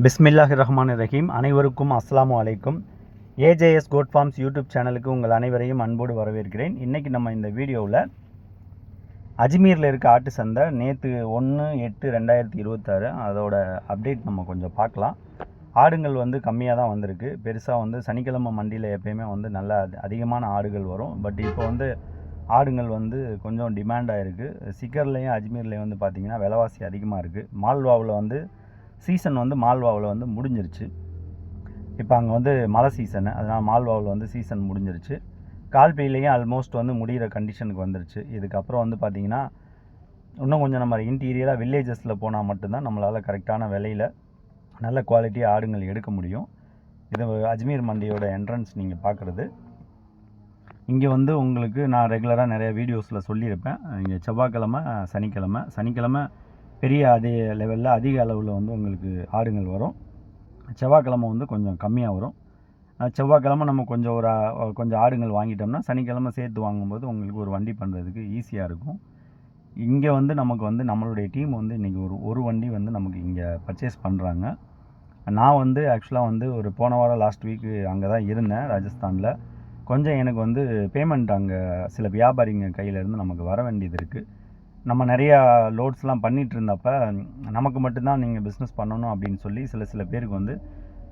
பிஸ்மில்லாஹிர்ரஹ்மானிர்ரஹீம். அனைவருக்கும் அஸ்ஸலாமு அலைக்கும். ஏஜேஎஸ் கோட் ஃபார்ம்ஸ் யூடியூப் சேனலுக்கு உங்கள் அனைவரையும் அன்போடு வரவேற்கிறேன். இன்றைக்கி நம்ம இந்த வீடியோவில் அஜ்மீரில் இருக்க ஆட்டு சந்தை நேற்று 1/8/2026 அதோட அப்டேட் நம்ம கொஞ்சம் பார்க்கலாம். ஆடுங்கள் கம்மியாக தான் வந்திருக்கு. பெருசாக சனிக்கிழமை மண்டியில் எப்போயுமே நல்ல அதிகமான ஆடுகள் வரும். பட் இப்போ ஆடுங்கள் கொஞ்சம் டிமாண்டாக இருக்குது. சிக்கர்லேயும் அஜ்மீர்லேயும் பார்த்திங்கன்னா விலைவாசி அதிகமாக இருக்குது. மால்வாவில் சீசன் மால்வாவில் முடிஞ்சிருச்சு. இப்போ அங்கே மழை சீசனு, அதனால் மால்வாவில் சீசன் முடிஞ்சிருச்சு. கால்பையிலையும் ஆல்மோஸ்ட் முடிகிற கண்டிஷனுக்கு வந்துருச்சு. இதுக்கப்புறம் பார்த்திங்கன்னா இன்னும் கொஞ்சம் நம்ம இன்டீரியராக வில்லேஜஸில் போனால் மட்டும்தான் நம்மளால் கரெக்டான விலையில் நல்ல குவாலிட்டி ஆடுங்கள் எடுக்க முடியும். இது அஜ்மீர் மண்டியோட என்ட்ரன்ஸ் நீங்கள் பார்க்குறது. இங்கே உங்களுக்கு நான் ரெகுலராக நிறைய வீடியோஸில் சொல்லியிருப்பேன். இங்கே செவ்வாய்க்கிழமை சனிக்கிழமை பெரிய அதே லெவலில் அதிக அளவில் உங்களுக்கு ஆடுங்கள் வரும். செவ்வாய்க்கிழமை கொஞ்சம் கம்மியாக வரும். செவ்வாய்க்கிழமை நம்ம கொஞ்சம் ஆடுங்கள் வாங்கிட்டோம்னா சனிக்கிழமை சேர்த்து வாங்கும்போது உங்களுக்கு ஒரு வண்டி பண்ணுறதுக்கு ஈஸியாக இருக்கும். இங்கே நமக்கு நம்மளுடைய டீம் இன்றைக்கி ஒரு வண்டி நமக்கு இங்கே பர்ச்சேஸ் பண்ணுறாங்க. நான் ஆக்சுவலாக ஒரு போன வாரம் லாஸ்ட் வீக்கு அங்கே தான் இருந்தேன் ராஜஸ்தானில். கொஞ்சம் எனக்கு பேமெண்ட் அங்கே சில வியாபாரிங்க கையிலேருந்து நமக்கு வர வேண்டியது இருக்குது. நம்ம நிறையா லோட்ஸ்லாம் பண்ணிகிட்டு இருந்தப்போ நமக்கு மட்டும்தான் நீங்கள் பிஸ்னஸ் பண்ணணும் அப்படின்னு சொல்லி சில பேருக்கு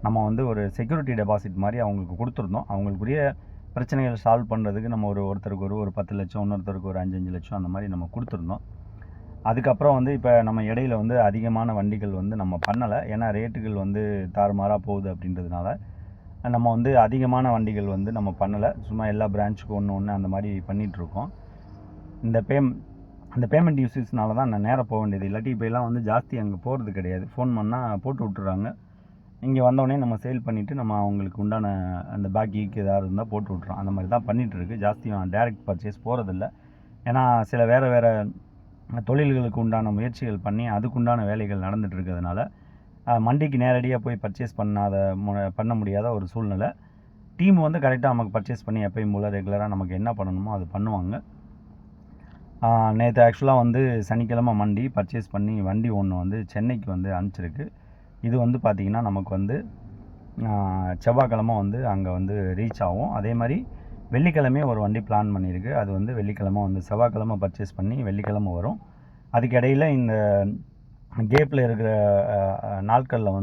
நம்ம ஒரு செக்யூரிட்டி டெபாசிட் மாதிரி அவங்களுக்கு கொடுத்துருந்தோம். அவங்களுக்குரிய பிரச்சனைகளை சால்வ் பண்ணுறதுக்கு நம்ம ஒருத்தருக்கு ஒரு 10 லட்சம், இன்னொருத்தருக்கு ஒரு 5 லட்சம் அந்த மாதிரி நம்ம கொடுத்துருந்தோம். அதுக்கப்புறம் இப்போ நம்ம இடையில அதிகமான வண்டிகள் நம்ம பண்ணலை. ஏன்னா ரேட்டுகள் தாறுமாறாக போகுது அப்படின்றதுனால நம்ம அதிகமான வண்டிகள் நம்ம பண்ணலை. சும்மா எல்லா பிரான்ச்சுக்கும் ஒன்று அந்த மாதிரி பண்ணிகிட்ருக்கோம். இந்த பேமெண்ட் யூசேஜ்னால தான் நான் நேராக போக வேண்டியது. இல்லாட்டி இப்போ எல்லாம் ஜாஸ்தி அங்கே போகிறது கிடையாது. ஃபோன் பண்ணால் போட்டு விட்டுறாங்க. இங்கே வந்தோடனே நம்ம சேல் பண்ணிவிட்டு நம்ம அவங்களுக்கு உண்டான அந்த பாக்கிக்கு ஏதாவது இருந்தால் போட்டு விட்றோம். அந்த மாதிரி தான் பண்ணிகிட்ருக்கு. ஜாஸ்தி டேரெக்ட் பர்ச்சேஸ் போகிறதில்ல. ஏன்னா சில வேறு தொழில்களுக்கு உண்டான முயற்சிகள் பண்ணி அதுக்குண்டான வேலைகள் நடந்துகிட்டு இருக்கிறதுனால மண்டிக்கு நேரடியாக போய் பர்ச்சேஸ் பண்ண முடியாத ஒரு சூழ்நிலை. டீம் கரெக்டாக நமக்கு பர்ச்சேஸ் பண்ணி எப்பயும் போல் ரெகுலராக நமக்கு என்ன பண்ணணுமோ அது பண்ணுவாங்க. நேற்று ஆக்சுவலாக சனிக்கிழமை மண்டி பர்ச்சேஸ் பண்ணி வண்டி ஒன்று சென்னைக்கு அனுப்பிச்சிருக்கு. இது பார்த்திங்கன்னா நமக்கு செவ்வாய்க்கிழமை அங்கே ரீச் ஆகும். அதே மாதிரி வெள்ளிக்கிழமையும் ஒரு வண்டி பிளான் பண்ணியிருக்கு. அது வெள்ளிக்கிழமை செவ்வாய்க்கிழமை பர்ச்சேஸ் பண்ணி வெள்ளிக்கிழமை வரும். அதுக்கிடையில் இந்த கேப்பில் இருக்கிற நாட்களில்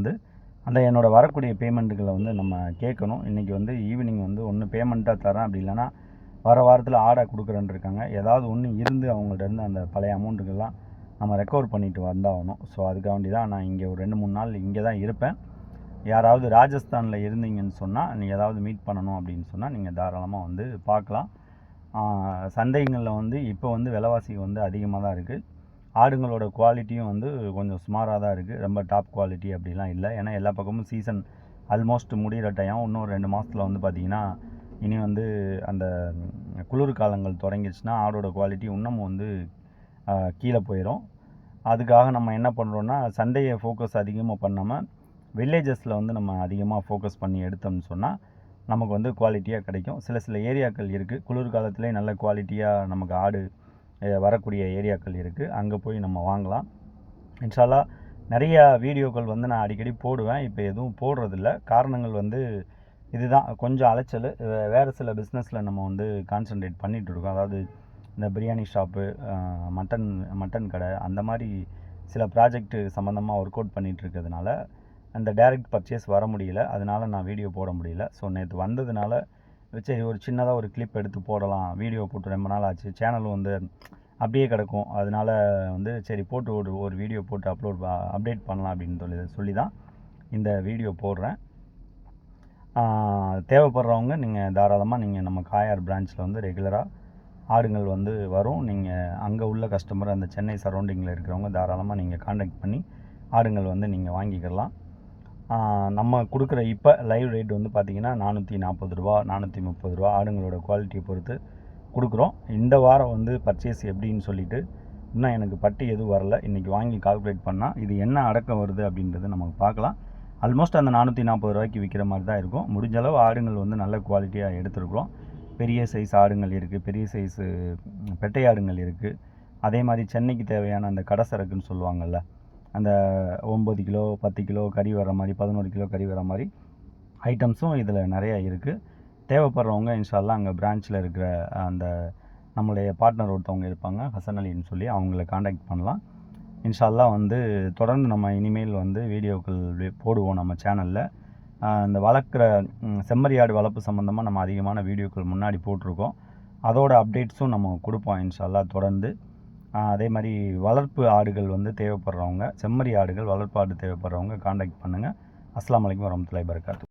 அந்த என்னோடய வரக்கூடிய பேமெண்ட்டுகளை நம்ம கேட்கணும். இன்றைக்கி ஈவினிங் ஒன்று பேமெண்ட்டாக தரேன், அப்படி இல்லைனா வர வாரத்தில் ஆர்டர் கொடுக்குறேன்னு இருக்காங்க. ஏதாவது ஒன்று இருந்து அவங்கள்ட்ட இருந்து அந்த பழைய அமௌண்ட்டுக்கெல்லாம் நம்ம ரெக்கவர் பண்ணிட்டு வந்தாகணும். ஸோ அதுக்காக வேண்டி தான் நான் இங்கே ஒரு 2-3 நாள் இங்கே தான் இருப்பேன். யாராவது ராஜஸ்தானில் இருந்தீங்கன்னு சொன்னால் நீங்கள் ஏதாவது மீட் பண்ணணும் அப்படின்னு சொன்னால் நீங்கள் தாராளமாக பார்க்கலாம். சந்தைகளில் இப்போ விலைவாசி அதிகமாக தான் இருக்குது. ஆடுங்களோட குவாலிட்டியும் கொஞ்சம் சுமாராக தான் இருக்குது. ரொம்ப டாப் குவாலிட்டி அப்படிலாம் இல்லை. ஏன்னா எல்லா பக்கமும் சீசன் ஆல்மோஸ்ட் முடிகிற டைம். இன்னும் 2 மாதத்தில் பார்த்திங்கன்னா இனி அந்த குளிர் காலங்கள் தொடங்கிடுச்சுன்னா ஆடோட குவாலிட்டி இன்னமும் கீழே போயிடும். அதுக்காக நம்ம என்ன பண்ணுறோன்னா சந்தையை ஃபோக்கஸ் அதிகமாக பண்ணாமல் வில்லேஜஸில் நம்ம அதிகமாக ஃபோக்கஸ் பண்ணி எடுத்தோம்னு சொன்னால் நமக்கு குவாலிட்டியாக கிடைக்கும். சில ஏரியாக்கள் இருக்குது, குளிர் காலத்துலேயே நல்ல குவாலிட்டியாக நமக்கு ஆடு வரக்கூடிய ஏரியாக்கள் இருக்குது. அங்கே போய் நம்ம வாங்கலாம். இன்ஷா அல்லாஹ் நிறையா வீடியோக்கள் நான் அடிக்கடி போடுவேன். இப்போ எதுவும் போடுறதில்ல. காரணங்கள் இதுதான், கொஞ்சம் அலைச்சல். வேறு சில பிஸ்னஸில் நம்ம கான்சன்ட்ரேட் பண்ணிகிட்ருக்கோம். அதாவது இந்த பிரியாணி ஷாப்பு, மட்டன் கடை, அந்த மாதிரி சில ப்ராஜெக்ட்டு சம்மந்தமாக ஒர்க் அவுட் பண்ணிகிட்ருக்கிறதுனால அந்த டைரக்ட் பர்ச்சேஸ் வர முடியல. அதனால் நான் வீடியோ போட முடியல. ஸோ நேற்று வந்ததுனால சரி ஒரு சின்னதாக ஒரு கிளிப் எடுத்து போடலாம். வீடியோ போட்டு ரொம்ப நாள் ஆச்சு. சேனலும் அப்படியே கிடக்கும். அதனால் சரி போட்டு ஒரு வீடியோ போட்டு அப்டேட் பண்ணலாம் அப்படின்னு சொல்லி தான் இந்த வீடியோ போடுறேன். தேவைப்படுறவங்க நீங்கள் தாராளமாக நம்ம காயார் பிரான்ச்சில் ரெகுலராக ஆடுங்கள் வரும். நீங்கள் அங்கே உள்ள கஸ்டமர், அந்த சென்னை சரௌண்டிங்கில் இருக்கிறவங்க தாராளமாக நீங்கள் காண்டாக்ட் பண்ணி ஆடுங்கள் நீங்கள் வாங்கிக்கலாம். நம்ம கொடுக்குற இப்போ லைவ் ரேட் பார்த்திங்கன்னா 440 ரூபா, 430 ரூபா ஆடுங்களோட குவாலிட்டியை பொறுத்து கொடுக்குறோம். இந்த வாரம் பர்ச்சேஸ் எப்படின்னு சொல்லிவிட்டு இன்னும் எனக்கு பட்டி எதுவும் வரல. இன்றைக்கி வாங்கி கால்குலேட் பண்ணால் இது என்ன அடக்கம் வருது அப்படின்றது நமக்கு பார்க்கலாம். ஆல்மோஸ்ட் அந்த 440 ரூபாய்க்கு விற்கிற மாதிரி தான் இருக்கும். முடிஞ்ச அளவு ஆடுங்கள் நல்ல குவாலிட்டியாக எடுத்துருக்குறோம். பெரிய சைஸ் ஆடுங்கள் இருக்குது, பெரிய சைஸு பெட்டை ஆடுங்கள் இருக்குது. அதே மாதிரி சென்னைக்கு தேவையான அந்த கடை சரக்குன்னு சொல்லுவாங்கள்ல, அந்த 9 கிலோ 10 கிலோ கறி வர மாதிரி 11 கிலோ கறி வர மாதிரி ஐட்டம்ஸும் இதில் நிறையா இருக்குது. தேவைப்படுறவங்க இன்ஷால்லா அங்கே பிரான்ச்சில் இருக்கிற அந்த நம்மளுடைய பார்ட்னர் ஒருத்தவங்க இருப்பாங்க, ஹசன் அலின்னு சொல்லி, அவங்கள காண்டாக்ட் பண்ணலாம். இன்ஷால்லா வந்து தொடர்ந்து நம்ம இனிமேல் வந்து வீடியோக்கள் போடுவோம் நம்ம சேனலில். இந்த வளர்க்குற செம்மறியாடு வளர்ப்பு சம்மந்தமாக நம்ம அதிகமான வீடியோக்கள் முன்னாடி போட்டிருக்கோம். அதோட அப்டேட்ஸும் நம்ம கொடுப்போம் இன்ஷால்லா தொடர்ந்து. அதே மாதிரி வளர்ப்பு ஆடுகள் வந்து தேவைப்படுறவங்க, செம்மறி ஆடுகள் வளர்ப்பு ஆடு தேவைப்படுறவங்க காண்டாக்ட் பண்ணுங்கள். அஸ்ஸலாமு அலைக்கும் வரஹ்மத்துல்லாஹி வபரகாத்துஹு.